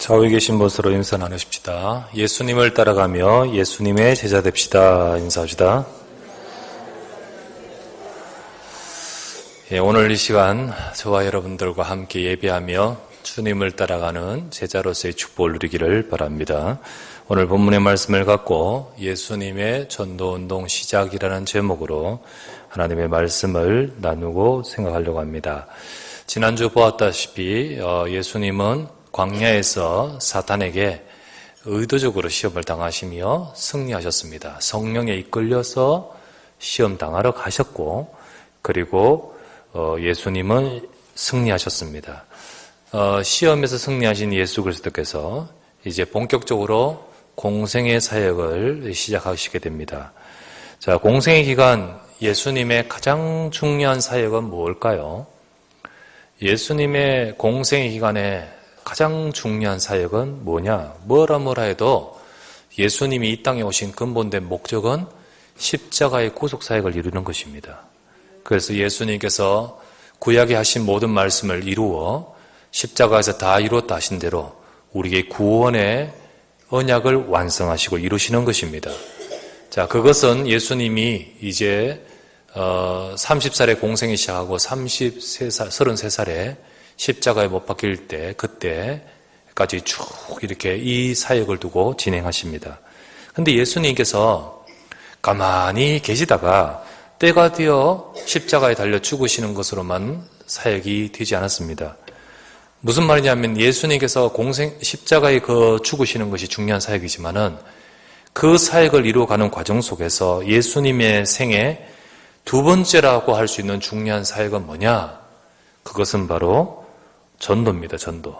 좌우에 계신 것으로 인사 나누십시다. 예수님을 따라가며 예수님의 제자 됩시다. 인사합시다. 오늘 이 시간 저와 여러분들과 함께 예배하며 주님을 따라가는 제자로서의 축복을 누리기를 바랍니다. 오늘 본문의 말씀을 갖고 예수님의 전도운동 시작이라는 제목으로 하나님의 말씀을 나누고 생각하려고 합니다. 지난주 보았다시피 예수님은 광야에서 사탄에게 의도적으로 시험을 당하시며 승리하셨습니다. 성령에 이끌려서 시험 당하러 가셨고, 그리고 예수님은 승리하셨습니다. 시험에서 승리하신 예수 그리스도께서 이제 본격적으로 공생의 사역을 시작하시게 됩니다. 자, 공생의 기간 예수님의 가장 중요한 사역은 무엇일까요? 예수님의 공생의 기간에 가장 중요한 사역은 뭐냐? 뭐라 해도 예수님이 이 땅에 오신 근본된 목적은 십자가의 구속사역을 이루는 것입니다. 그래서 예수님께서 구약에 하신 모든 말씀을 이루어 십자가에서 다 이루었다 하신 대로 우리에게 구원의 언약을 완성하시고 이루시는 것입니다. 자, 그것은 예수님이 이제 30살에 공생이 시작하고 33살에 십자가에 못 박힐 때, 그때까지 쭉 이렇게 이 사역을 두고 진행하십니다. 근데 예수님께서 가만히 계시다가 때가 되어 십자가에 달려 죽으시는 것으로만 사역이 되지 않았습니다. 무슨 말이냐면 예수님께서 십자가에 죽으시는 것이 중요한 사역이지만은 그 사역을 이루어가는 과정 속에서 예수님의 생애 두 번째라고 할 수 있는 중요한 사역은 뭐냐? 그것은 바로 전도입니다. 전도.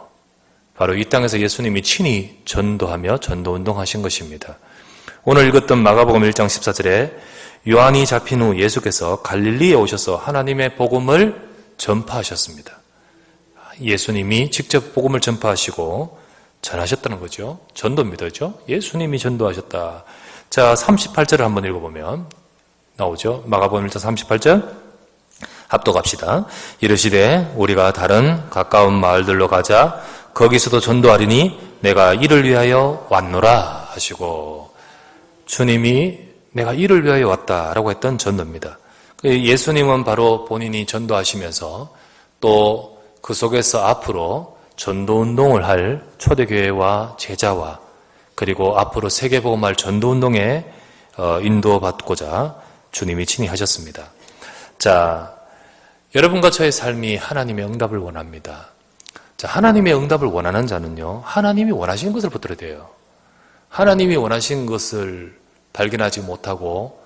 바로 이 땅에서 예수님이 친히 전도하며 전도운동 하신 것입니다. 오늘 읽었던 마가복음 1장 14절에 요한이 잡힌 후 예수께서 갈릴리에 오셔서 하나님의 복음을 전파하셨습니다. 예수님이 직접 복음을 전파하시고 전하셨다는 거죠. 전도입니다. 그죠? 예수님이 전도하셨다. 자, 38절을 한번 읽어보면 나오죠. 마가복음 1장 38절. 합독합시다. 이르시되 우리가 다른 가까운 마을들로 가자. 거기서도 전도하리니 내가 이를 위하여 왔노라 하시고, 주님이 내가 이를 위하여 왔다라고 했던 전도입니다. 예수님은 바로 본인이 전도하시면서 또 그 속에서 앞으로 전도운동을 할 초대교회와 제자와 그리고 앞으로 세계복음할 전도운동에 인도받고자 주님이 친히 하셨습니다. 자, 여러분과 저의 삶이 하나님의 응답을 원합니다. 자, 하나님의 응답을 원하는 자는요, 하나님이 원하시는 것을 붙들어야 돼요. 하나님이 원하시는 것을 발견하지 못하고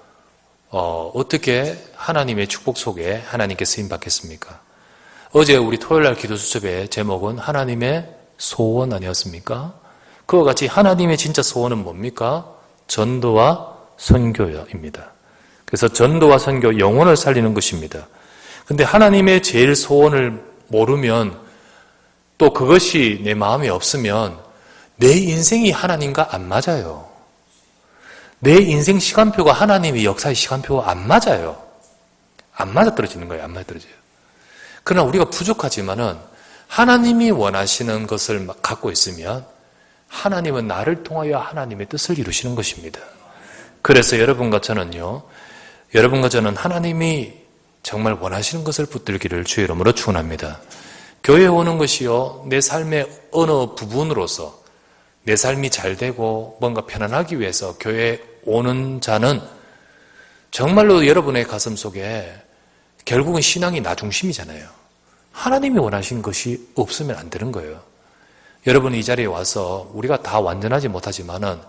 어떻게 하나님의 축복 속에 하나님께 쓰임 받겠습니까? 어제 우리 토요일날 기도 수첩의 제목은 하나님의 소원 아니었습니까? 그와 같이 하나님의 진짜 소원은 뭡니까? 전도와 선교입니다. 그래서 전도와 선교, 영혼을 살리는 것입니다. 근데 하나님의 제일 소원을 모르면, 또 그것이 내 마음에 없으면 내 인생이 하나님과 안 맞아요. 내 인생 시간표가 하나님의 역사의 시간표와 안 맞아요. 안 맞아떨어지는 거예요. 안 맞아떨어져요. 그러나 우리가 부족하지만은 하나님이 원하시는 것을 갖고 있으면 하나님은 나를 통하여 하나님의 뜻을 이루시는 것입니다. 그래서 여러분과 저는요, 여러분과 저는 하나님이 정말 원하시는 것을 붙들기를 주의 이름으로 축원합니다. 교회에 오는 것이요, 내 삶의 어느 부분으로서 내 삶이 잘 되고 뭔가 편안하기 위해서 교회에 오는 자는 정말로 여러분의 가슴 속에 결국은 신앙이 나 중심이잖아요. 하나님이 원하신 것이 없으면 안 되는 거예요. 여러분이 이 자리에 와서 우리가 다 완전하지 못하지만은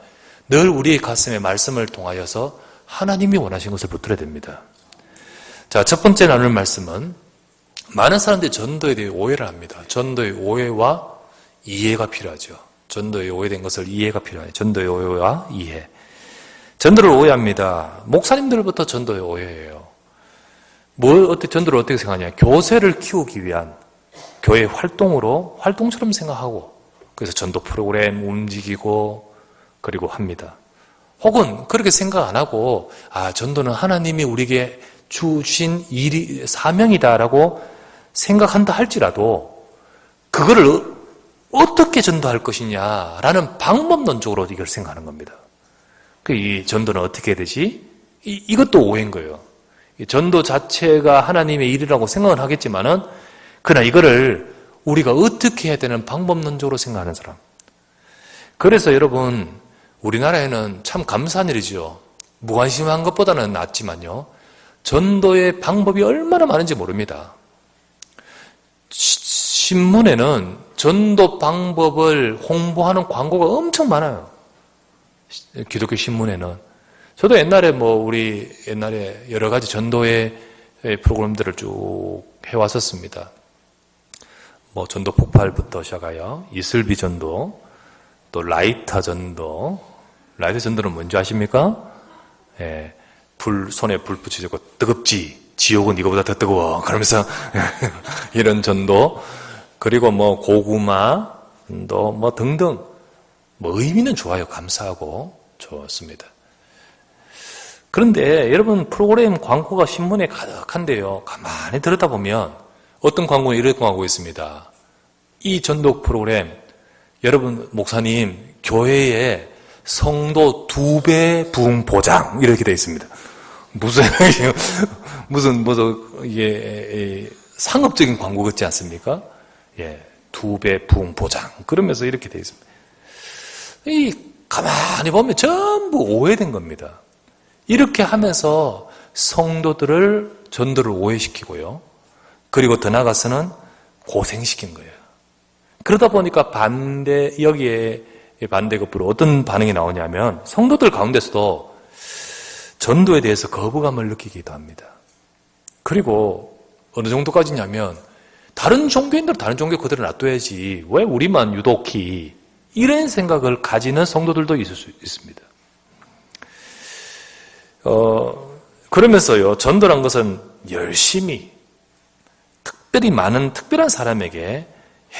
늘 우리의 가슴에 말씀을 통하여서 하나님이 원하신 것을 붙들어야 됩니다. 자, 첫 번째 나눌 말씀은, 많은 사람들이 전도에 대해 오해를 합니다. 전도의 오해와 이해가 필요하죠. 전도에 오해된 것을 이해가 필요해요. 전도의 오해와 이해. 전도를 오해합니다. 목사님들부터 전도의 오해예요. 전도를 어떻게 생각하냐? 교세를 키우기 위한 교회 활동처럼 생각하고, 그래서 전도 프로그램 움직이고, 그리고 합니다. 혹은 그렇게 생각 안 하고, 전도는 하나님이 우리에게 주신 사명이다라고 생각한다 할지라도, 그거를 어떻게 전도할 것이냐라는 방법론적으로 이걸 생각하는 겁니다. 이 전도는 어떻게 해야 되지? 이것도 오해인 거예요. 이 전도 자체가 하나님의 일이라고 생각은 하겠지만은, 그러나 이거를 우리가 어떻게 해야 되는 방법론적으로 생각하는 사람. 그래서 여러분, 우리나라에는 참 감사한 일이죠. 무관심한 것보다는 낫지만요, 전도의 방법이 얼마나 많은지 모릅니다. 신문에는 전도 방법을 홍보하는 광고가 엄청 많아요. 기독교 신문에는. 저도 옛날에 우리 옛날에 여러 가지 전도의 프로그램들을 쭉 해왔었습니다. 전도 폭발부터 시작하여 이슬비 전도, 또 라이터 전도. 라이터 전도는 뭔지 아십니까? 예, 손에 불 붙이고 뜨겁지. 지옥은 이거보다 더 뜨거워. 그러면서 이런 전도. 그리고 고구마, 또 등등. 의미는 좋아요. 감사하고 좋습니다. 그런데 여러분, 프로그램 광고가 신문에 가득한데요, 가만히 들여다보면 어떤 광고는 이런 광고 있습니다. 이 전도 프로그램, 여러분 목사님 교회에 성도 2배 부흥 보장 이렇게 되어 있습니다. 무슨 이게 상업적인 광고 같지 않습니까? 예, 2배 부흥 보장. 그러면서 이렇게 되어 있습니다. 가만히 보면 전부 오해된 겁니다. 이렇게 하면서 성도들을, 전도를 오해시키고요. 그리고 더 나아가서는 고생시킨 거예요. 그러다 보니까 여기에 반대급부로 어떤 반응이 나오냐면, 성도들 가운데서도 전도에 대해서 거부감을 느끼기도 합니다. 그리고 어느 정도까지냐면, 다른 종교인들은 다른 종교 그대로 놔둬야지, 왜 우리만 유독히, 이런 생각을 가지는 성도들도 있을 수 있습니다. 그러면서요, 전도란 것은 열심히, 특별히 많은 특별한 사람에게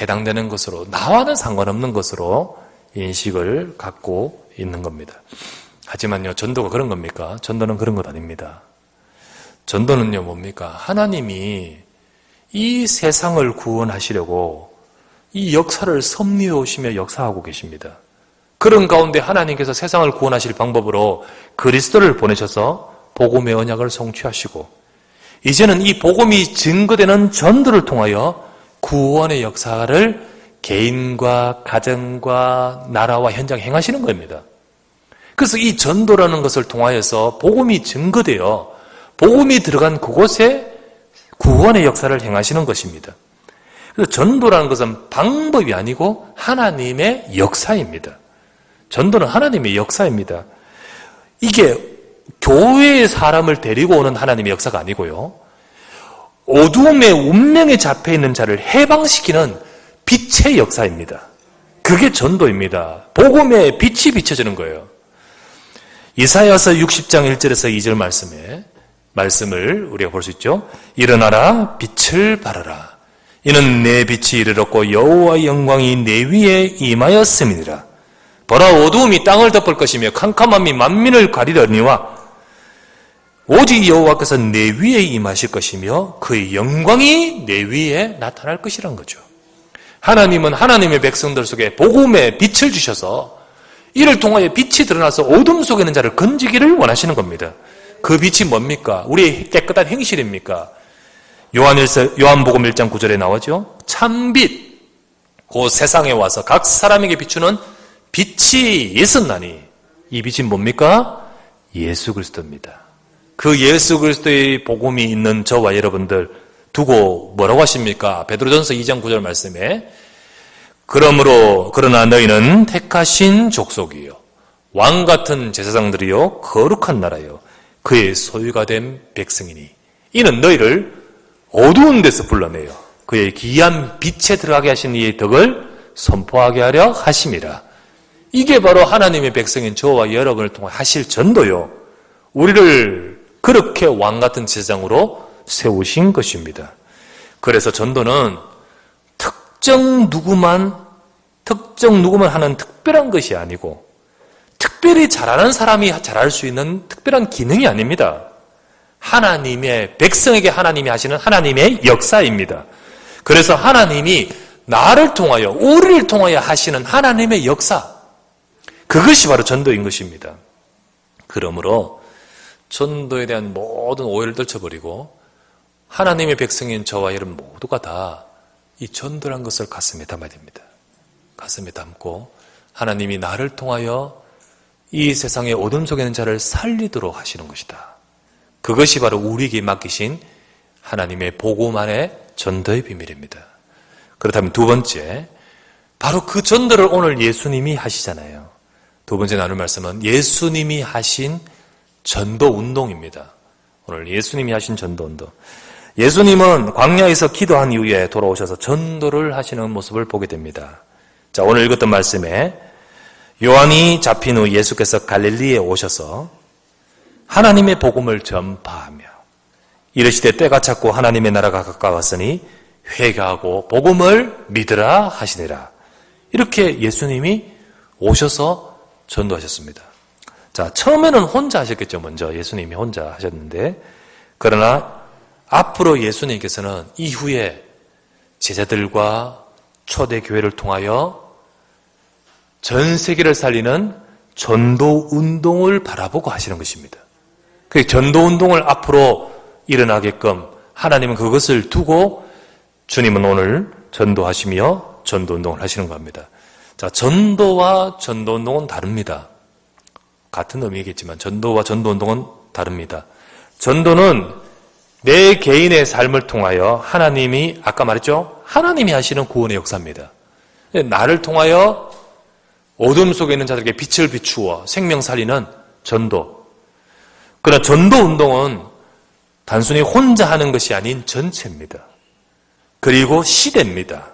해당되는 것으로, 나와는 상관없는 것으로 인식을 갖고 있는 겁니다. 하지만요, 전도가 그런 겁니까? 전도는 그런 것 아닙니다. 전도는요, 뭡니까? 하나님이 이 세상을 구원하시려고 이 역사를 섭리해 오시며 역사하고 계십니다. 그런 가운데 하나님께서 세상을 구원하실 방법으로 그리스도를 보내셔서 복음의 언약을 성취하시고, 이제는 이 복음이 증거되는 전도를 통하여 구원의 역사를 개인과 가정과 나라와 현장에 행하시는 겁니다. 그래서 이 전도라는 것을 통하여서 복음이 증거되어 복음이 들어간 그곳에 구원의 역사를 행하시는 것입니다. 그래서 전도라는 것은 방법이 아니고 하나님의 역사입니다. 전도는 하나님의 역사입니다. 이게 교회의 사람을 데리고 오는 하나님의 역사가 아니고요, 어두움의 운명에 잡혀있는 자를 해방시키는 빛의 역사입니다. 그게 전도입니다. 복음의 빛이 비춰지는 거예요. 이사야서 60장 1절에서 2절 말씀을 우리가 볼 수 있죠. 일어나라, 빛을 발하라. 이는 내 빛이 이르렀고 여호와의 영광이 내 위에 임하였음이니라. 보라, 어두움이 땅을 덮을 것이며 캄캄함이 만민을 가리려니와 오직 여호와께서 내 위에 임하실 것이며 그의 영광이 내 위에 나타날 것이란 거죠. 하나님은 하나님의 백성들 속에 복음의 빛을 주셔서 이를 통하여 빛이 드러나서 어둠 속에 있는 자를 건지기를 원하시는 겁니다. 그 빛이 뭡니까? 우리의 깨끗한 행실입니까? 요한복음 1장 9절에 나오죠. 참빛, 그 세상에 와서 각 사람에게 비추는 빛이 있었나니, 이 빛이 뭡니까? 예수 그리스도입니다. 그 예수 그리스도의 복음이 있는 저와 여러분들 두고 뭐라고 하십니까? 베드로전서 2장 9절 말씀에 그러나 너희는 택하신 족속이요 왕같은 제사장들이요 거룩한 나라요 그의 소유가 된 백성이니 이는 너희를 어두운 데서 불러내요 그의 귀한 빛에 들어가게 하신 이의 덕을 선포하게 하려 하심이라. 이게 바로 하나님의 백성인 저와 여러분을 통해 하실 전도요, 우리를 그렇게 왕같은 제사장으로 세우신 것입니다. 그래서 전도는 특정 누구만 하는 특별한 것이 아니고 특별히 잘하는 사람이 잘할 수 있는 특별한 기능이 아닙니다. 하나님의 백성에게 하나님이 하시는 하나님의 역사입니다. 그래서 하나님이 나를 통하여, 우리를 통하여 하시는 하나님의 역사, 그것이 바로 전도인 것입니다. 그러므로 전도에 대한 모든 오해를 떨쳐버리고 하나님의 백성인 저와 여러분 모두가 다 이 전도란 것을 가슴에 담아야 됩니다. 가슴에 담고 하나님이 나를 통하여 이 세상의 어둠 속에 있는 자를 살리도록 하시는 것이다. 그것이 바로 우리에게 맡기신 하나님의 복음 안의 전도의 비밀입니다. 그렇다면 두 번째, 바로 그 전도를 오늘 예수님이 하시잖아요. 두 번째 나눌 말씀은 예수님이 하신 전도 운동입니다. 오늘 예수님이 하신 전도 운동. 예수님은 광야에서 기도한 이후에 돌아오셔서 전도를 하시는 모습을 보게 됩니다. 자, 오늘 읽었던 말씀에 요한이 잡힌 후 예수께서 갈릴리에 오셔서 하나님의 복음을 전파하며 이르시되 때가 찼고 하나님의 나라가 가까웠으니 회개하고 복음을 믿으라 하시니라. 이렇게 예수님이 오셔서 전도하셨습니다. 자, 처음에는 혼자 하셨겠죠. 먼저 예수님이 혼자 하셨는데, 그러나 앞으로 예수님께서는 이후에 제자들과 초대교회를 통하여 전 세계를 살리는 전도 운동을 바라보고 하시는 것입니다. 그 전도 운동을 앞으로 일어나게끔 하나님은 그것을 두고 주님은 오늘 전도하시며 전도 운동을 하시는 겁니다. 자, 전도와 전도 운동은 다릅니다. 같은 의미겠지만 전도와 전도 운동은 다릅니다. 전도는 내 개인의 삶을 통하여 하나님이, 아까 말했죠? 하나님이 하시는 구원의 역사입니다. 나를 통하여 어둠 속에 있는 자들에게 빛을 비추어 생명 살리는 전도. 그러나 전도 운동은 단순히 혼자 하는 것이 아닌 전체입니다. 그리고 시대입니다.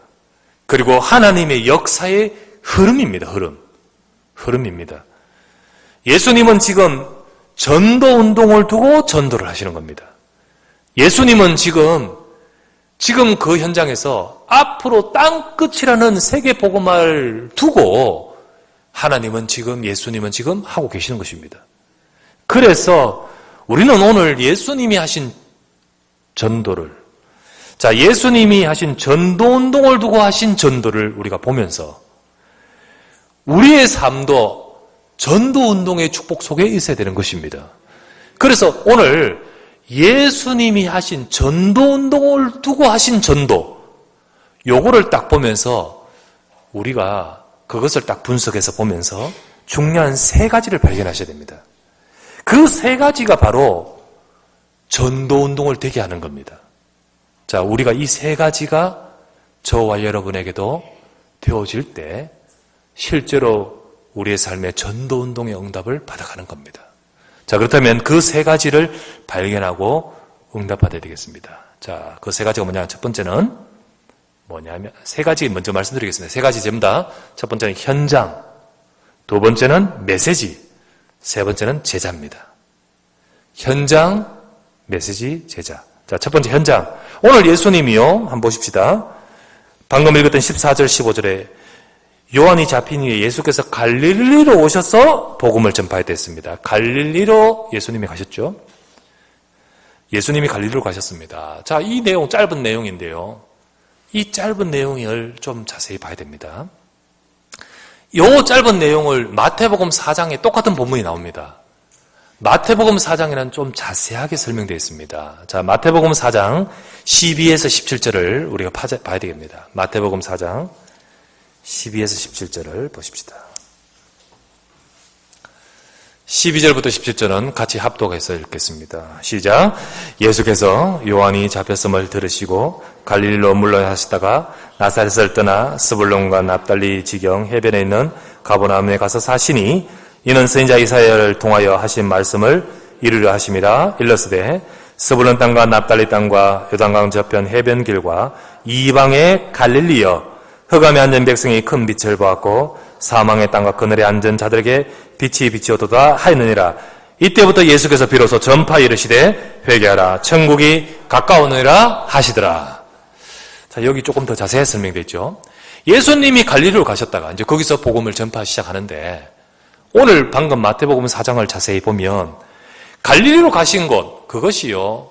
그리고 하나님의 역사의 흐름입니다. 흐름입니다. 예수님은 지금 전도 운동을 두고 전도를 하시는 겁니다. 예수님은 지금 그 현장에서 앞으로 땅끝이라는 세계 복음을 두고 예수님은 지금 하고 계시는 것입니다. 그래서 우리는 오늘 예수님이 하신 전도를, 자, 예수님이 하신 전도 운동을 두고 하신 전도를 우리가 보면서 우리의 삶도 전도 운동의 축복 속에 있어야 되는 것입니다. 그래서 오늘 예수님이 하신 전도 운동을 두고 하신 전도, 요거를 딱 보면서 우리가 그것을 딱 분석해서 보면서 중요한 세 가지를 발견하셔야 됩니다. 그 세 가지가 바로 전도 운동을 되게 하는 겁니다. 자, 우리가 이 세 가지가 저와 여러분에게도 되어질 때 실제로 우리의 삶의 전도 운동의 응답을 받아가는 겁니다. 자, 그렇다면 그 세 가지를 발견하고 응답받아야 되겠습니다. 자, 그 세 가지가 뭐냐? 첫 번째는 뭐냐면, 세 가지 먼저 말씀드리겠습니다. 세 가지 전부 다. 첫 번째는 현장, 두 번째는 메시지, 세 번째는 제자입니다. 현장, 메시지, 제자. 자, 첫 번째 현장. 오늘 예수님이요, 한번 보십시다. 방금 읽었던 14절, 15절에 요한이 잡힌 후에 예수께서 갈릴리로 오셔서 복음을 전파했습니다. 갈릴리로 예수님이 가셨죠. 예수님이 갈릴리로 가셨습니다. 자, 이 내용, 짧은 내용인데요. 이 짧은 내용을 좀 자세히 봐야 됩니다. 이 짧은 내용을 마태복음 4장에 똑같은 본문이 나옵니다. 마태복음 4장에는 좀 자세하게 설명되어 있습니다. 자, 마태복음 4장 12에서 17절을 우리가 봐야 되겠습니다. 마태복음 4장 12에서 17절을 보십시다. 12절부터 17절은 같이 합독해서 읽겠습니다. 시작. 예수께서 요한이 잡혔음을 들으시고 갈릴리로 물러나시다가 나사렛을 떠나 스불론과 납달리 지경 해변에 있는 가버나움에 가서 사시니 이는 선지자 이사야를 통하여 하신 말씀을 이루려 하심이라. 일러스되 스불론 땅과 납달리 땅과 요단강 저편 해변길과 이방의 갈릴리여, 흑암에 앉은 백성이 큰 빛을 보았고 사망의 땅과 그늘에 앉은 자들에게 빛이 비치어도다 하였느니라. 이때부터 예수께서 비로소 전파 이르시되 회개하라, 천국이 가까우느니라 하시더라. 자, 여기 조금 더 자세히 설명되어 있죠. 예수님이 갈릴리로 가셨다가 이제 거기서 복음을 전파 시작하는데, 오늘 방금 마태복음 4장을 자세히 보면 갈릴리로 가신 곳, 그것이요,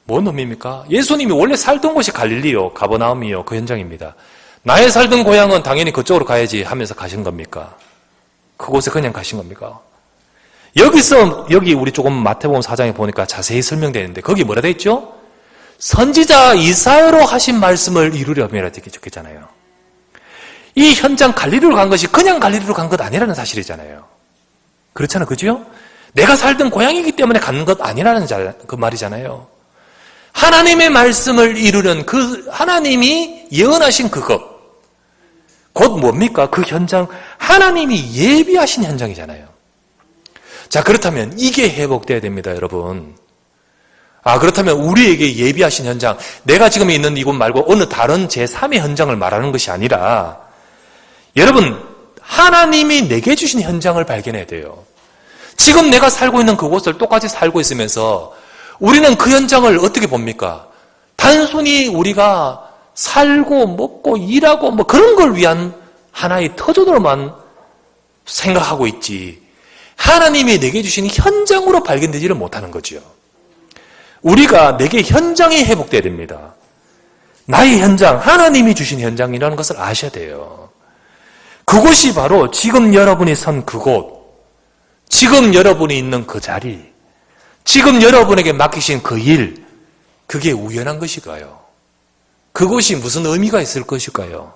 뭔 의미입니까? 예수님이 원래 살던 곳이 갈릴리요, 가버나움이요, 그 현장입니다. 나의 살던 고향은 당연히 그쪽으로 가야지 하면서 가신 겁니까? 그곳에 그냥 가신 겁니까? 여기 우리 조금 마태복음 4장에 보니까 자세히 설명되어 있는데 거기 뭐라 되어 있죠? 선지자 이사야로 하신 말씀을 이루려면 이렇게 적혔잖아요. 이 현장 갈릴리로 간 것이 그냥 갈릴리로 간 것 아니라는 사실이잖아요. 그렇잖아요. 그죠? 내가 살던 고향이기 때문에 간 것 아니라는 그 말이잖아요. 하나님의 말씀을 이루는 그 하나님이 예언하신 그것. 곧 뭡니까? 그 현장, 하나님이 예비하신 현장이잖아요. 자, 그렇다면 이게 회복돼야 됩니다, 여러분. 그렇다면 우리에게 예비하신 현장, 내가 지금 있는 이곳 말고 어느 다른 제3의 현장을 말하는 것이 아니라, 여러분, 하나님이 내게 주신 현장을 발견해야 돼요. 지금 내가 살고 있는 그곳을 똑같이 살고 있으면서 우리는 그 현장을 어떻게 봅니까? 단순히 우리가 살고 먹고 일하고 뭐 그런 걸 위한 하나의 터전으로만 생각하고 있지, 하나님이 내게 주신 현장으로 발견되지를 못하는 거죠. 우리가 내게 현장이 회복돼야 됩니다. 나의 현장, 하나님이 주신 현장이라는 것을 아셔야 돼요. 그곳이 바로 지금 여러분이 선 그곳, 지금 여러분이 있는 그 자리, 지금 여러분에게 맡기신 그 일, 그게 우연한 것일까요? 그것이 무슨 의미가 있을 것일까요?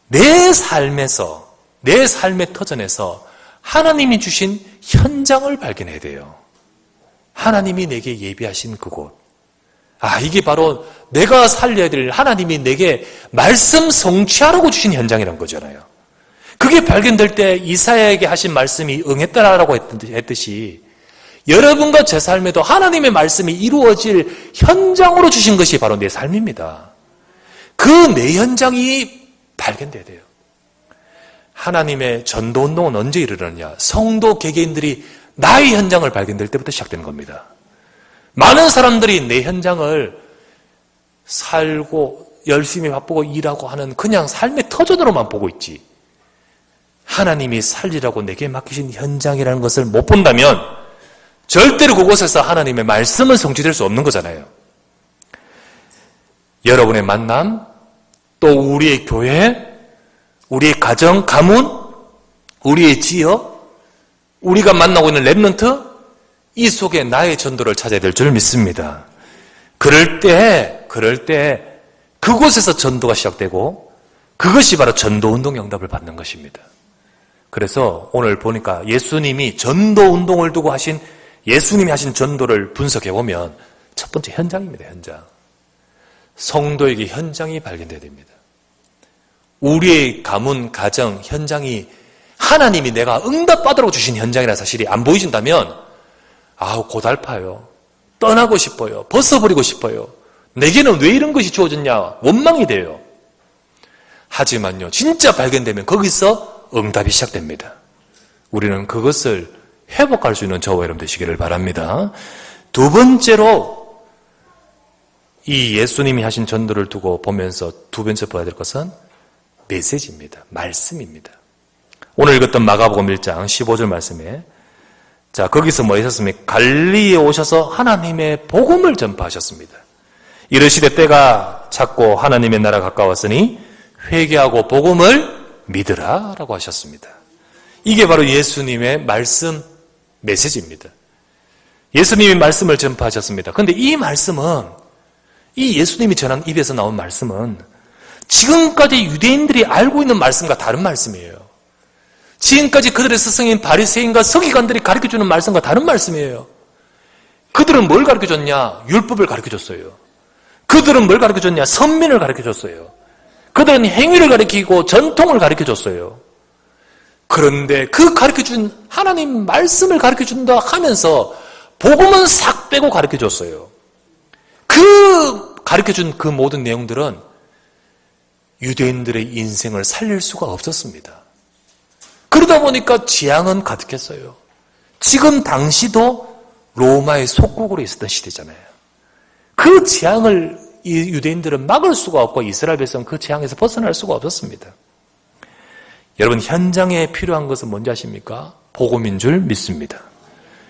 내 삶에서, 내 삶의 터전에서 하나님이 주신 현장을 발견해야 돼요. 하나님이 내게 예비하신 그곳. 이게 바로 내가 살려야 될 하나님이 내게 말씀 성취하라고 주신 현장이란 거잖아요. 그게 발견될 때 이사야에게 하신 말씀이 응했다라고 했듯이 여러분과 제 삶에도 하나님의 말씀이 이루어질 현장으로 주신 것이 바로 내 삶입니다. 그 내 현장이 발견돼야 돼요. 하나님의 전도운동은 언제 이르느냐? 성도 개개인들이 나의 현장을 발견될 때부터 시작되는 겁니다. 많은 사람들이 내 현장을 살고 열심히 바쁘고 일하고 하는 그냥 삶의 터전으로만 보고 있지, 하나님이 살리라고 내게 맡기신 현장이라는 것을 못 본다면 절대로 그곳에서 하나님의 말씀은 성취될 수 없는 거잖아요. 여러분의 만남, 또 우리의 교회, 우리의 가정, 가문, 우리의 지역, 우리가 만나고 있는 랩런트, 이 속에 나의 전도를 찾아야 될 줄 믿습니다. 그럴 때 그곳에서 전도가 시작되고 그것이 바로 전도운동 응답을 받는 것입니다. 그래서 오늘 보니까 예수님이 전도운동을 두고 하신, 예수님이 하신 전도를 분석해보면 첫 번째 현장입니다. 현장. 성도에게 현장이 발견돼야 됩니다. 우리의 가문, 가정, 현장이 하나님이 내가 응답받으라고 주신 현장이라는 사실이 안 보이신다면 고달파요. 떠나고 싶어요. 벗어버리고 싶어요. 내게는 왜 이런 것이 주어졌냐? 원망이 돼요. 하지만요, 진짜 발견되면 거기서 응답이 시작됩니다. 우리는 그것을 회복할 수 있는 저와 여러분 되시기를 바랍니다. 두 번째로 이 예수님이 하신 전도를 두고 보면서 두 번째 봐야 될 것은 메시지입니다. 말씀입니다. 오늘 읽었던 마가복음 1장 15절 말씀에, 자, 거기서 뭐 하셨습니까? 갈릴리에 오셔서 하나님의 복음을 전파하셨습니다. 이르시되 때가 찼고 하나님의 나라 가까웠으니 회개하고 복음을 믿으라 라고 하셨습니다. 이게 바로 예수님의 말씀 메시지입니다. 예수님이 말씀을 전파하셨습니다. 그런데 이 말씀은, 이 예수님이 전한 입에서 나온 말씀은 지금까지 유대인들이 알고 있는 말씀과 다른 말씀이에요. 지금까지 그들의 스승인 바리새인과 서기관들이 가르쳐주는 말씀과 다른 말씀이에요. 그들은 뭘 가르쳐줬냐? 율법을 가르쳐줬어요. 그들은 뭘 가르쳐줬냐? 선민을 가르쳐줬어요. 그들은 행위를 가르치고 전통을 가르쳐줬어요. 그런데 그 가르쳐준 하나님 말씀을 가르쳐준다 하면서 복음은 싹 빼고 가르쳐줬어요. 그 가르쳐준 그 모든 내용들은 유대인들의 인생을 살릴 수가 없었습니다. 그러다 보니까 재앙은 가득했어요. 지금 당시도 로마의 속국으로 있었던 시대잖아요. 그 재앙을 이 유대인들은 막을 수가 없고 이스라엘 백성은 그 재앙에서 벗어날 수가 없었습니다. 여러분, 현장에 필요한 것은 뭔지 아십니까? 복음인 줄 믿습니다.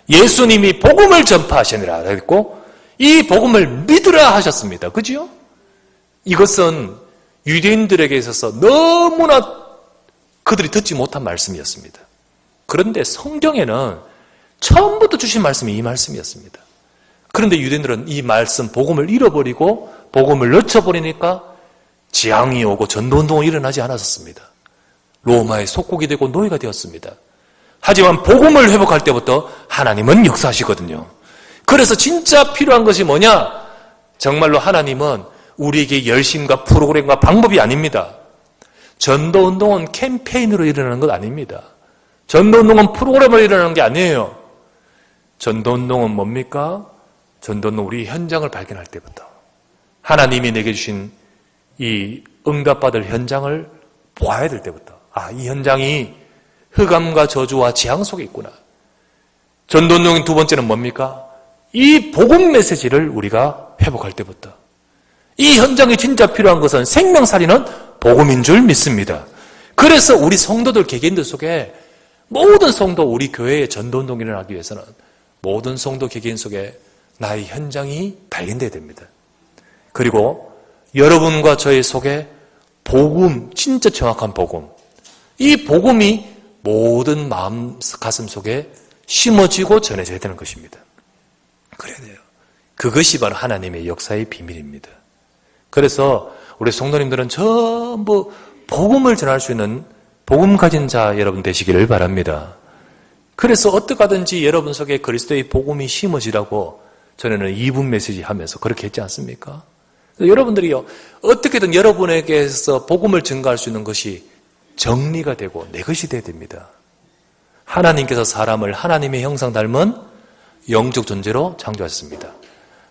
예수님이 복음을 전파하시느라 했고 이 복음을 믿으라 하셨습니다. 그죠? 이것은 유대인들에게 있어서 너무나 그들이 듣지 못한 말씀이었습니다. 그런데 성경에는 처음부터 주신 말씀이 이 말씀이었습니다. 그런데 유대인들은 이 말씀, 복음을 잃어버리고 복음을 늦춰버리니까 재앙이 오고 전도운동은 일어나지 않았었습니다. 로마의 속국이 되고 노예가 되었습니다. 하지만 복음을 회복할 때부터 하나님은 역사하시거든요. 그래서 진짜 필요한 것이 뭐냐? 정말로 하나님은 우리에게 열심과 프로그램과 방법이 아닙니다. 전도운동은 캠페인으로 일어나는 것 아닙니다. 전도운동은 프로그램으로 일어나는 게 아니에요. 전도운동은 뭡니까? 전도운동 우리 현장을 발견할 때부터 하나님이 내게 주신 이 응답받을 현장을 보아야 될 때부터 이 현장이 흑암과 저주와 재앙 속에 있구나. 전도운동의 두 번째는 뭡니까? 이 복음 메시지를 우리가 회복할 때부터 이 현장이 진짜 필요한 것은 생명살이는 복음인 줄 믿습니다. 그래서 우리 성도들 개개인들 속에 모든 성도 우리 교회의 전도운동이 일어나기 위해서는 모든 성도 개개인 속에 나의 현장이 발견돼야 됩니다. 그리고 여러분과 저의 속에 복음, 진짜 정확한 복음, 이 복음이 모든 마음 가슴 속에 심어지고 전해져야 되는 것입니다. 그래야 돼요. 그것이 바로 하나님의 역사의 비밀입니다. 그래서 우리 성도님들은 전부 복음을 전할 수 있는 복음 가진 자 여러분 되시기를 바랍니다. 그래서 어떻게 하든지 여러분 속에 그리스도의 복음이 심어지라고 전에는 2분 메시지 하면서 그렇게 했지 않습니까? 여러분들이요, 어떻게든 여러분에게서 복음을 증가할 수 있는 것이 정리가 되고 내 것이 돼야 됩니다. 하나님께서 사람을 하나님의 형상 닮은 영적 존재로 창조하셨습니다.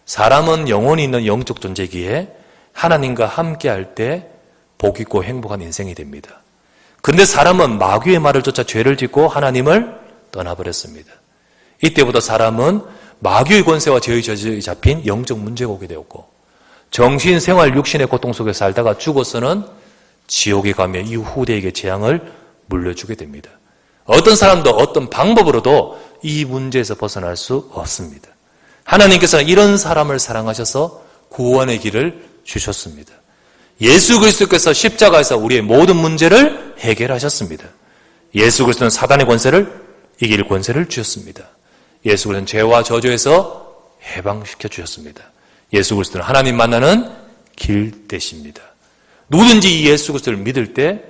사람은 영혼이 있는 영적 존재이기에 하나님과 함께할 때 복 있고 행복한 인생이 됩니다. 그런데 사람은 마귀의 말을 쫓아 죄를 짓고 하나님을 떠나버렸습니다. 이때부터 사람은 마귀의 권세와 죄의 저주에 잡힌 영적 문제가 오게 되었고 정신, 생활, 육신의 고통 속에 살다가 죽어서는 지옥에 가며 이후 후대에게 재앙을 물려주게 됩니다. 어떤 사람도 어떤 방법으로도 이 문제에서 벗어날 수 없습니다. 하나님께서는 이런 사람을 사랑하셔서 구원의 길을 주셨습니다. 예수 그리스도께서 십자가에서 우리의 모든 문제를 해결하셨습니다. 예수 그리스도는 사단의 권세를 이길 권세를 주셨습니다. 예수 그리스도는 죄와 저주에서 해방시켜 주셨습니다. 예수 그리스도는 하나님 만나는 길 되십니다. 누구든지 이 예수 그리스도를 믿을 때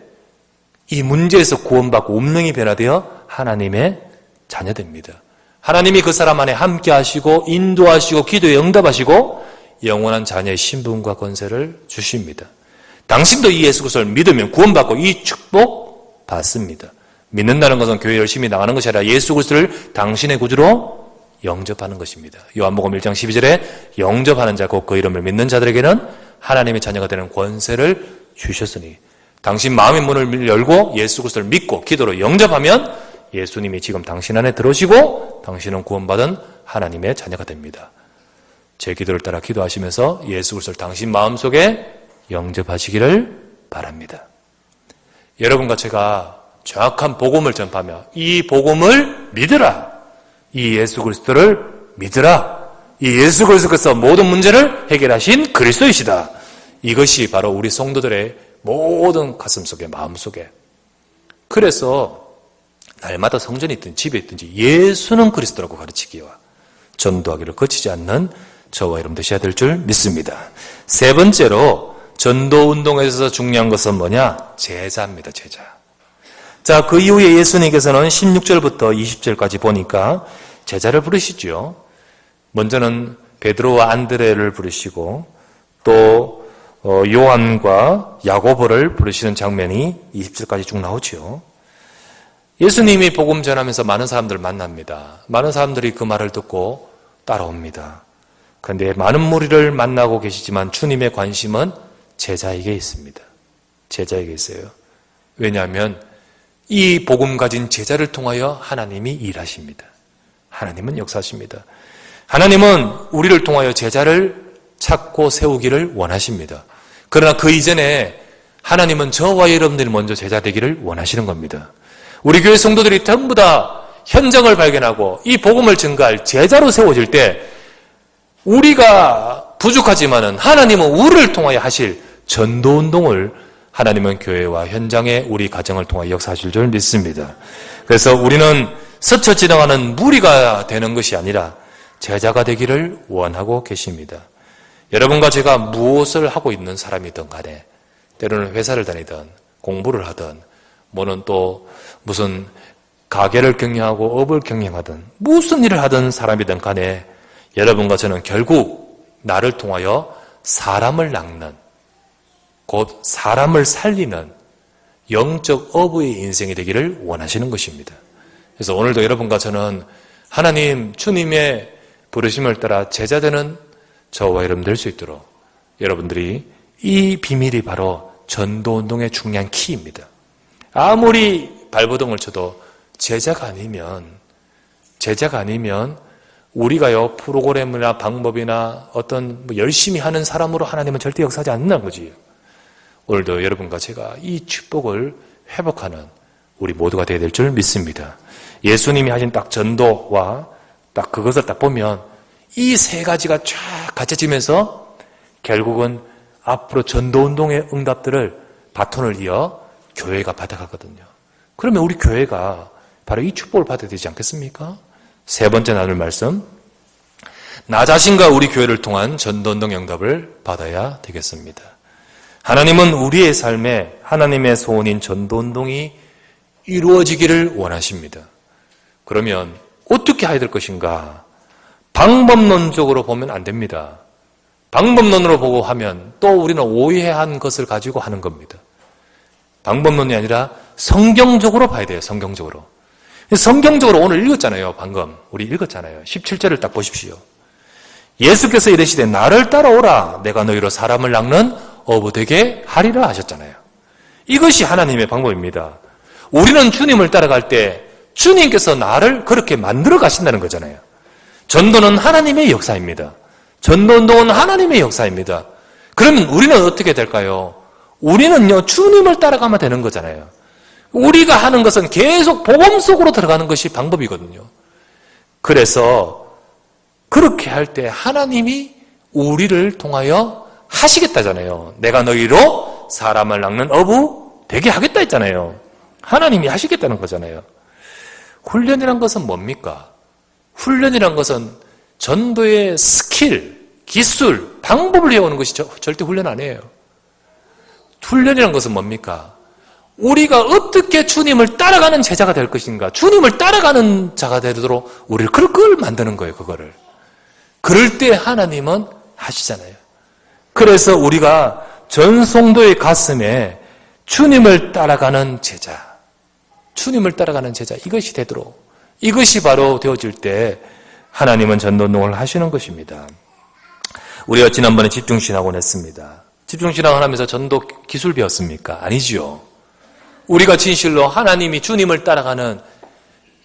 이 문제에서 구원받고 운명이 변화되어 하나님의 자녀됩니다. 하나님이 그 사람 안에 함께 하시고 인도하시고 기도에 응답하시고 영원한 자녀의 신분과 권세를 주십니다. 당신도 이 예수 그리스도를 믿으면 구원받고 이 축복 받습니다. 믿는다는 것은 교회 열심히 나가는 것이 아니라 예수 그리스도를 당신의 구주로 영접하는 것입니다. 요한복음 1장 12절에 영접하는 자 곧 그 이름을 믿는 자들에게는 하나님의 자녀가 되는 권세를 주셨으니 당신 마음의 문을 열고 예수 그리스도를 믿고 기도로 영접하면 예수님이 지금 당신 안에 들어오시고 당신은 구원받은 하나님의 자녀가 됩니다. 제 기도를 따라 기도하시면서 예수 그리스도를 당신 마음속에 영접하시기를 바랍니다. 여러분과 제가 정확한 복음을 전파하며 이 복음을 믿으라. 이 예수 그리스도를 믿으라. 이 예수 그리스도께서 모든 문제를 해결하신 그리스도이시다. 이것이 바로 우리 성도들의 모든 가슴 속에 마음 속에 그래서 날마다 성전에 있든지 집에 있든지 예수는 그리스도라고 가르치기와 전도하기를 거치지 않는 저와 여러분 되셔야 될 줄 믿습니다. 세 번째로 전도운동에서 중요한 것은 뭐냐? 제자입니다. 제자. 자, 그 이후에 예수님께서는 16절부터 20절까지 보니까 제자를 부르시죠. 먼저는 베드로와 안드레를 부르시고 또 요한과 야고보를 부르시는 장면이 20절까지 쭉 나오죠. 예수님이 복음 전하면서 많은 사람들을 만납니다. 많은 사람들이 그 말을 듣고 따라옵니다. 그런데 많은 무리를 만나고 계시지만 주님의 관심은 제자에게 있습니다. 제자에게 있어요. 왜냐하면 이 복음 가진 제자를 통하여 하나님이 일하십니다. 하나님은 역사하십니다. 하나님은 우리를 통하여 제자를 찾고 세우기를 원하십니다. 그러나 그 이전에 하나님은 저와 여러분들이 먼저 제자 되기를 원하시는 겁니다. 우리 교회 성도들이 전부 다 현장을 발견하고 이 복음을 증거할 제자로 세워질 때 우리가 부족하지만은 하나님은 우리를 통하여 하실 전도운동을 하나님은 교회와 현장에 우리 가정을 통해 역사하실 줄 믿습니다. 그래서 우리는 스쳐 지나가는 무리가 되는 것이 아니라 제자가 되기를 원하고 계십니다. 여러분과 제가 무엇을 하고 있는 사람이든 간에 때로는 회사를 다니든 공부를 하든 뭐는 또 무슨 가게를 경영하고 업을 경영하든 무슨 일을 하든 사람이든 간에 여러분과 저는 결국 나를 통하여 사람을 낚는 곧 사람을 살리는 영적 어부의 인생이 되기를 원하시는 것입니다. 그래서 오늘도 여러분과 저는 하나님 주님의 부르심을 따라 제자되는 저와 여러분 될 수 있도록 여러분들이 이 비밀이 바로 전도운동의 중요한 키입니다. 아무리 발버둥을 쳐도 제자가 아니면 우리가요 프로그램이나 방법이나 어떤 열심히 하는 사람으로 하나님은 절대 역사하지 않는다는 거지. 오늘도 여러분과 제가 이 축복을 회복하는 우리 모두가 되어야 될 줄 믿습니다. 예수님이 하신 딱 전도와 딱 그것을 딱 보면 이 세 가지가 쫙 갖춰지면서 결국은 앞으로 전도운동의 응답들을 바톤을 이어 교회가 받아가거든요. 그러면 우리 교회가 바로 이 축복을 받아야 되지 않겠습니까? 세 번째 나눌 말씀, 나 자신과 우리 교회를 통한 전도운동 응답을 받아야 되겠습니다. 하나님은 우리의 삶에 하나님의 소원인 전도운동이 이루어지기를 원하십니다. 그러면 어떻게 해야 될 것인가? 방법론적으로 보면 안 됩니다. 방법론으로 보고 하면 또 우리는 오해한 것을 가지고 하는 겁니다. 방법론이 아니라 성경적으로 봐야 돼요. 성경적으로. 성경적으로 오늘 읽었잖아요. 방금 우리 읽었잖아요. 17절을 딱 보십시오. 예수께서 이르시되 나를 따라오라 내가 너희로 사람을 낚는 어부 되게 하리라 하셨잖아요. 이것이 하나님의 방법입니다. 우리는 주님을 따라갈 때 주님께서 나를 그렇게 만들어 가신다는 거잖아요. 전도는 하나님의 역사입니다. 전도운동은 하나님의 역사입니다. 그러면 우리는 어떻게 될까요? 우리는요 주님을 따라가면 되는 거잖아요. 우리가 하는 것은 계속 복음 속으로 들어가는 것이 방법이거든요. 그래서 그렇게 할 때 하나님이 우리를 통하여 하시겠다잖아요. 내가 너희로 사람을 낚는 어부 되게 하겠다 했잖아요. 하나님이 하시겠다는 거잖아요. 훈련이란 것은 뭡니까? 훈련이란 것은 전도의 스킬, 기술, 방법을 해오는 것이 절대 훈련 아니에요. 훈련이란 것은 뭡니까? 우리가 어떻게 주님을 따라가는 제자가 될 것인가? 주님을 따라가는 자가 되도록 우리를 그걸 만드는 거예요, 그거를. 그럴 때 하나님은 하시잖아요. 그래서 우리가 전 성도의 가슴에 주님을 따라가는 제자, 이것이 되도록, 이것이 바로 되어질 때 하나님은 전도운동을 하시는 것입니다. 우리가 지난번에 집중신학원 했습니다. 집중신학원 하면서 전도 기술 배웠습니까? 아니지요. 우리가 진실로 하나님이 주님을 따라가는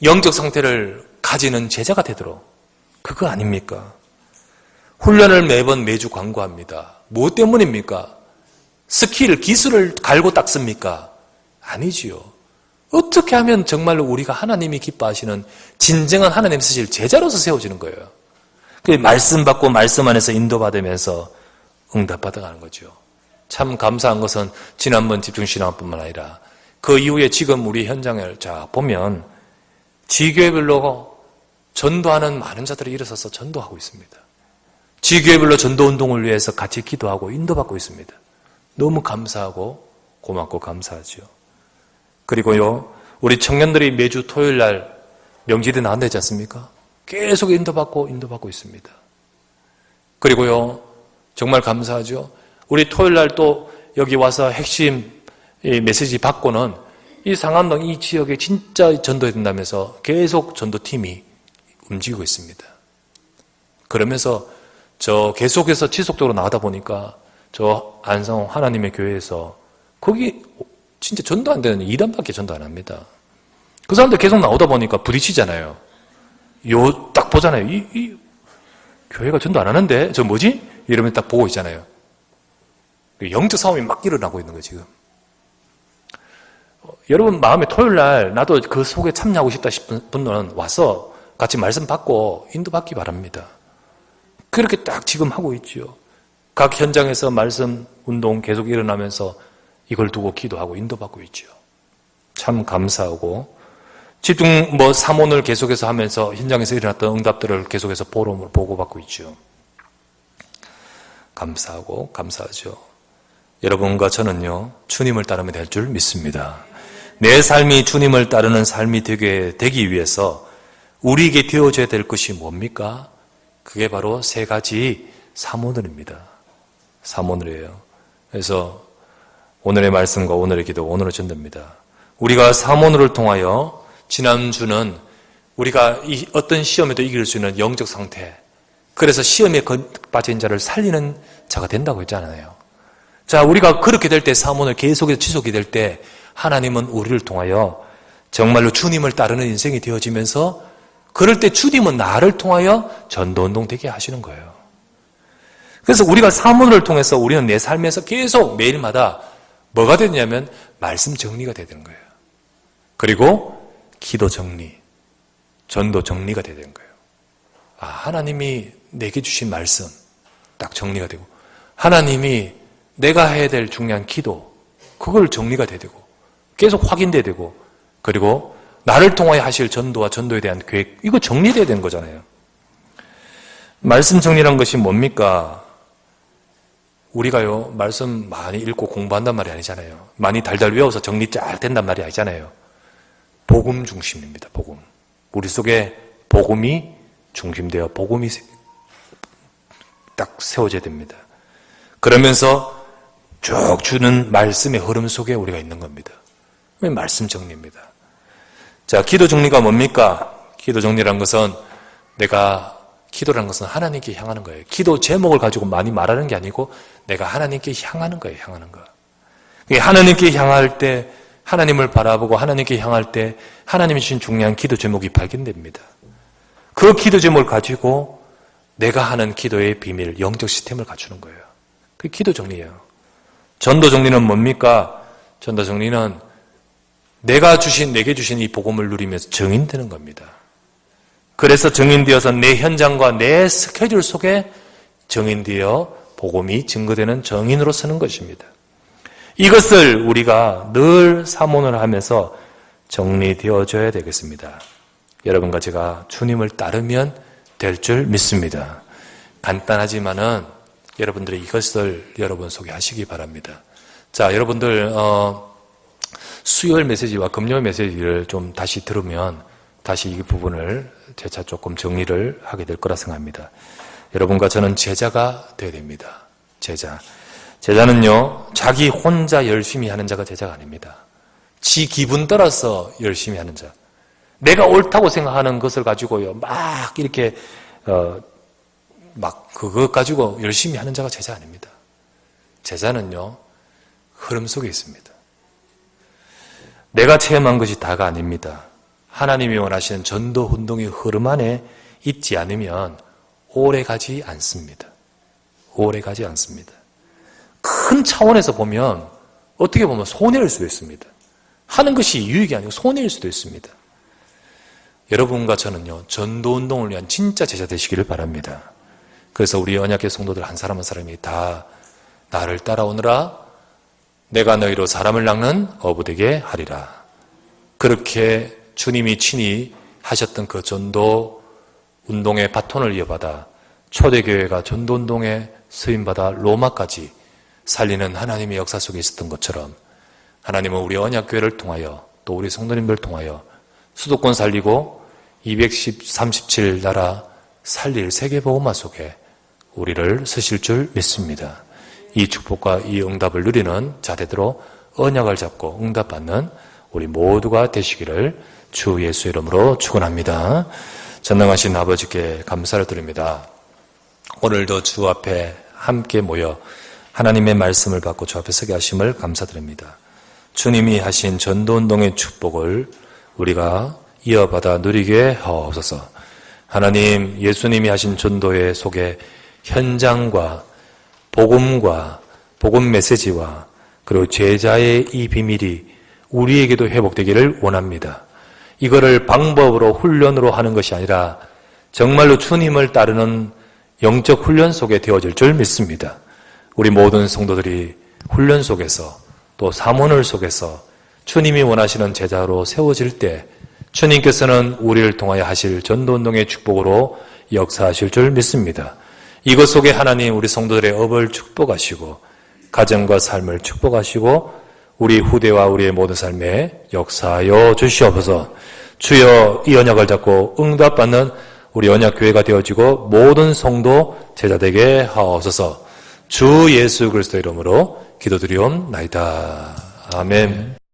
영적 상태를 가지는 제자가 되도록, 그거 아닙니까? 훈련을 매주 광고합니다. 무엇 때문입니까? 스킬, 기술을 갈고 닦습니까? 아니지요. 어떻게 하면 정말로 우리가 하나님이 기뻐하시는 진정한 하나님 쓰실 제자로서 세워지는 거예요. 말씀 받고 말씀 안에서 인도받으면서 응답받아가는 거죠. 참 감사한 것은 지난번 집중신앙뿐만 아니라 그 이후에 지금 우리 현장을 보면 지교회별로 전도하는 많은 자들이 일어서서 전도하고 있습니다. 지교회별로 전도운동을 위해서 같이 기도하고 인도받고 있습니다. 너무 감사하고 고맙고 감사하죠. 그리고요, 우리 청년들이 매주 토요일 날 명지대 나온다지 않습니까? 계속 인도받고 있습니다. 그리고요, 정말 감사하죠. 우리 토요일 날 또 여기 와서 핵심 메시지 받고는 이 상암동 이 지역에 진짜 전도해야 된다면서 계속 전도팀이 움직이고 있습니다. 그러면서 저 계속해서 지속적으로 나가다 보니까 저 안성 하나님의 교회에서 거기 진짜 전도 안 되는 2단밖에 전도 안 합니다. 그 사람들 계속 나오다 보니까 부딪히잖아요. 딱 보잖아요. 이 교회가 전도 안 하는데 저 뭐지? 이러면 딱 보고 있잖아요. 영적 싸움이 막 일어나고 있는 거예요, 지금. 여러분 마음에 토요일 날 나도 그 속에 참여하고 싶다 싶은 분들은 와서 같이 말씀 받고 인도받기 바랍니다. 그렇게 딱 지금 하고 있죠. 각 현장에서 말씀 운동 계속 일어나면서 이걸 두고 기도하고 인도받고 있죠. 참 감사하고 집중 사모를 계속해서 하면서 현장에서 일어났던 응답들을 계속해서 보고받고 있죠. 감사하고 감사하죠. 여러분과 저는요, 주님을 따르면 될 줄 믿습니다. 내 삶이 주님을 따르는 삶이 되기 위해서 우리에게 되어져야 될 것이 뭡니까? 그게 바로 세 가지 사모들입니다. 사모들이에요. 그래서 오늘의 말씀과 오늘의 기도, 오늘의 전도입니다. 우리가 사모를 통하여 지난주는 우리가 어떤 시험에도 이길 수 있는 영적 상태, 그래서 시험에 빠진 자를 살리는 자가 된다고 했잖아요. 자, 우리가 그렇게 될 때, 사모를 계속해서 지속이 될 때 하나님은 우리를 통하여 정말로 주님을 따르는 인생이 되어지면서 그럴 때 주님은 나를 통하여 전도운동 되게 하시는 거예요. 그래서 우리가 사모를 통해서 우리는 내 삶에서 계속 매일마다 뭐가 되냐면 말씀 정리가 되는 거예요. 그리고 기도 정리, 전도 정리가 되는 거예요. 아, 하나님이 내게 주신 말씀 딱 정리가 되고, 하나님이 내가 해야 될 중요한 기도, 그걸 정리가 되고 계속 확인돼야 되고, 그리고 나를 통하여 하실 전도와 전도에 대한 계획, 이거 정리돼야 되는 거잖아요. 말씀 정리란 것이 뭡니까? 우리가요, 말씀 많이 읽고 공부한단 말이 아니잖아요. 많이 달달 외워서 정리 쫙 된단 말이 아니잖아요. 복음 중심입니다. 복음. 우리 속에 복음이 중심되어 복음이 딱 세워져야 됩니다. 그러면서 쭉 주는 말씀의 흐름 속에 우리가 있는 겁니다. 말씀 정리입니다. 자, 기도 정리가 뭡니까? 기도 정리란 것은 기도라는 것은 하나님께 향하는 거예요. 기도 제목을 가지고 많이 말하는 게 아니고 내가 하나님께 향하는 거예요. 향하는 거. 하나님께 향할 때, 하나님을 바라보고 하나님께 향할 때 하나님이 주신 중요한 기도 제목이 발견됩니다. 그 기도 제목을 가지고 내가 하는 기도의 비밀, 영적 시스템을 갖추는 거예요. 그게 기도 정리예요. 전도 정리는 뭡니까? 전도 정리는 내게 주신 이 복음을 누리면서 정인되는 겁니다. 그래서 정인되어서 내 현장과 내 스케줄 속에 정인되어 복음이 증거되는 정인으로 서는 것입니다. 이것을 우리가 늘 사모를 하면서 정리되어져야 되겠습니다. 여러분과 제가 주님을 따르면 될 줄 믿습니다. 간단하지만은 여러분들이 이것을 여러분 속에 하시기 바랍니다. 자, 여러분들 수요일 메시지와 금요일 메시지를 좀 다시 들으면 다시 이 부분을 재차 조금 정리를 하게 될 거라 생각합니다. 여러분과 저는 제자가 되어야 됩니다. 제자는요, 자기 혼자 열심히 하는 자가 제자가 아닙니다. 지 기분 따라서 열심히 하는 자. 내가 옳다고 생각하는 것을 가지고요, 막 이렇게 그것 가지고 열심히 하는 자가 제자 아닙니다. 제자는요, 흐름 속에 있습니다. 내가 체험한 것이 다가 아닙니다. 하나님이 원하시는 전도 운동의 흐름 안에 있지 않으면 오래 가지 않습니다. 오래 가지 않습니다. 큰 차원에서 보면 어떻게 보면 손해일 수도 있습니다. 하는 것이 유익이 아니고 손해일 수도 있습니다. 여러분과 저는요, 전도 운동을 위한 진짜 제자 되시기를 바랍니다. 그래서 우리 언약궤 성도들 한 사람 한 사람이 다 나를 따라오느라 내가 너희로 사람을 낚는 어부 되게 하리라. 그렇게 주님이 친히 하셨던 그 전도 운동의 바톤을 이어받아 초대교회가 전도 운동에 쓰임받아 로마까지 살리는 하나님의 역사 속에 있었던 것처럼 하나님은 우리 언약교회를 통하여 또 우리 성도님들 통하여 수도권 살리고 237 나라 살릴 세계복음화 속에 우리를 쓰실 줄 믿습니다. 이 축복과 이 응답을 누리는 자대대로 언약을 잡고 응답받는 우리 모두가 되시기를 주 예수 이름으로 축원합니다. 전능하신 아버지께 감사를 드립니다. 오늘도 주 앞에 함께 모여 하나님의 말씀을 받고 주 앞에 서게 하심을 감사드립니다. 주님이 하신 전도운동의 축복을 우리가 이어받아 누리게 하옵소서. 하나님, 예수님이 하신 전도의 속에 현장과 복음과 복음 메시지와 그리고 제자의 이 비밀이 우리에게도 회복되기를 원합니다. 이거를 방법으로 훈련으로 하는 것이 아니라 정말로 주님을 따르는 영적 훈련 속에 되어질 줄 믿습니다. 우리 모든 성도들이 훈련 속에서 또 사모늘 속에서 주님이 원하시는 제자로 세워질 때 주님께서는 우리를 통하여 하실 전도운동의 축복으로 역사하실 줄 믿습니다. 이것 속에 하나님 우리 성도들의 업을 축복하시고 가정과 삶을 축복하시고 우리 후대와 우리의 모든 삶에 역사하여 주시옵소서. 주여 이 언약을 잡고 응답받는 우리 언약교회가 되어지고 모든 성도 제자되게 하옵소서. 주 예수 그리스도 이름으로 기도드리옵나이다. 아멘.